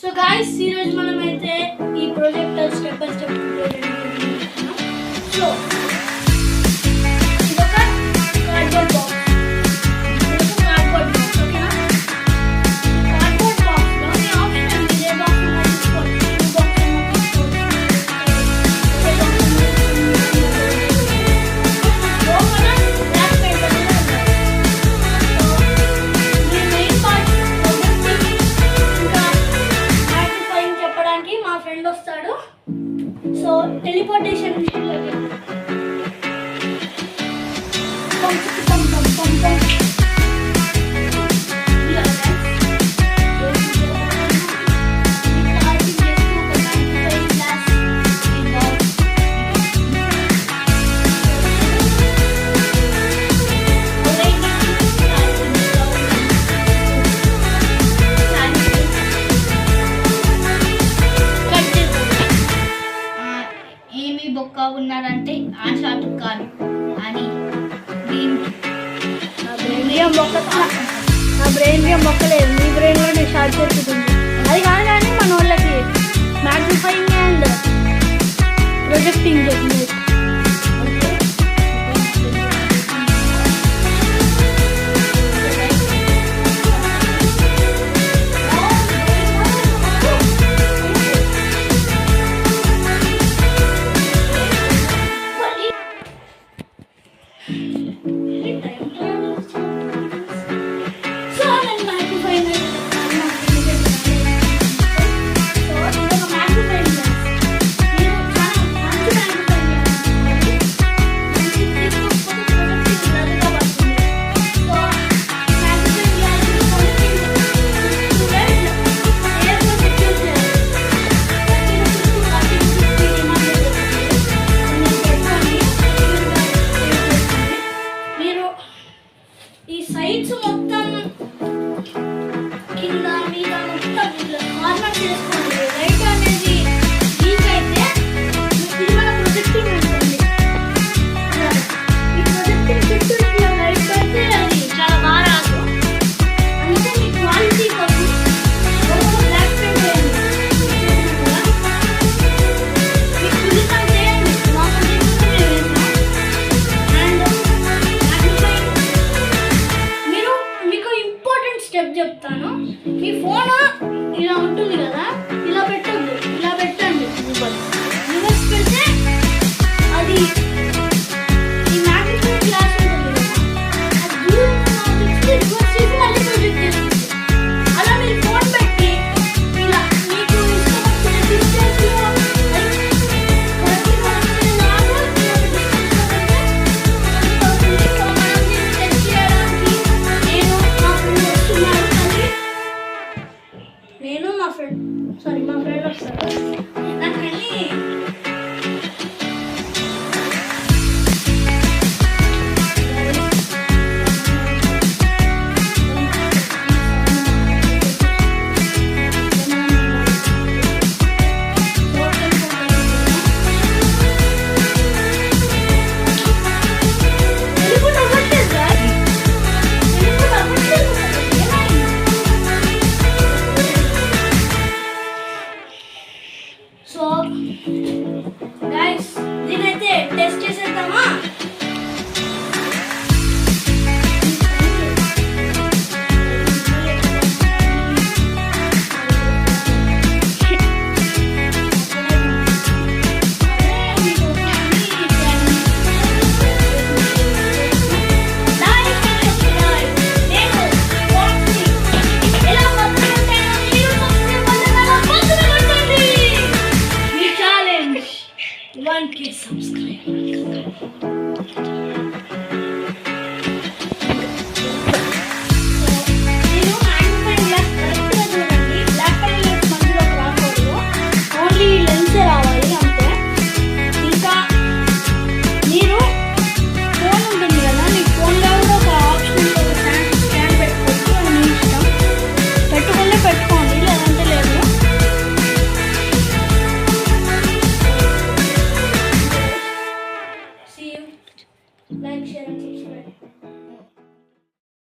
So guys ఈరోజు మనమైతే ఈ project step by step so ఇదొక కార్డ్బోర్డ్ బాక్స్ వస్తాడు. సో టెలిపోర్టేషన్ బొక్క ఉన్నారంటే ఆ షాట్ కాదు అని నా బ్రెయిన్ మొక్కలేదు, మీ బ్రెయిన్ కూడా నేను షార్ట్ చేస్తుంది. అది కాదు కానీ మన వాళ్ళకి మ్యాగ్నిఫైయింగ్ అండ్ ప్రొజెక్టింగ్ చెప్పింది. ఈ సైడ్స్ మొత్తం కింద మీద మొత్తం ఇట్లా కార్నర్ చేసుకోండి. లైట్ అనేది వీక్ అయితే ఇది మన ప్రొజెక్టింగ్ ఉంటుంది. ఈ ప్రొజెక్టింగ్ చుట్టూ ఇట్లా లైట్ అయితే అది చాలా బాగా రాదు. అందుకే మీ క్వాలిటీ కోసం బ్లాక్ పెయింట్ చేయండి. మీకు కుదురుతాం చేయండి. మా ప్రొజెక్ట్ మేము వేసాం. స్టెప్ చెప్తాను. మీ ఫోన్ ఇలా ఉంటుంది కదా, ఇలా పెట్టద్దు, ఇలా పెట్టండి. రివర్స్ పెడితే అది ఈ మ్యాగ్నిఫైయింగ్ గ్లాస్ ఉంటుంది కదా, అది రివర్స్ చేసి మళ్ళీ ప్రొజెక్ట్ చేస్తుంది. అలా మీరు ఫోన్ పెట్టి ఇలా మీకు ఇష్టం వచ్చిన డిస్టెన్స్లో మా ఫ్రెండ్ వస్తాడు. నాకు వెళ్ళి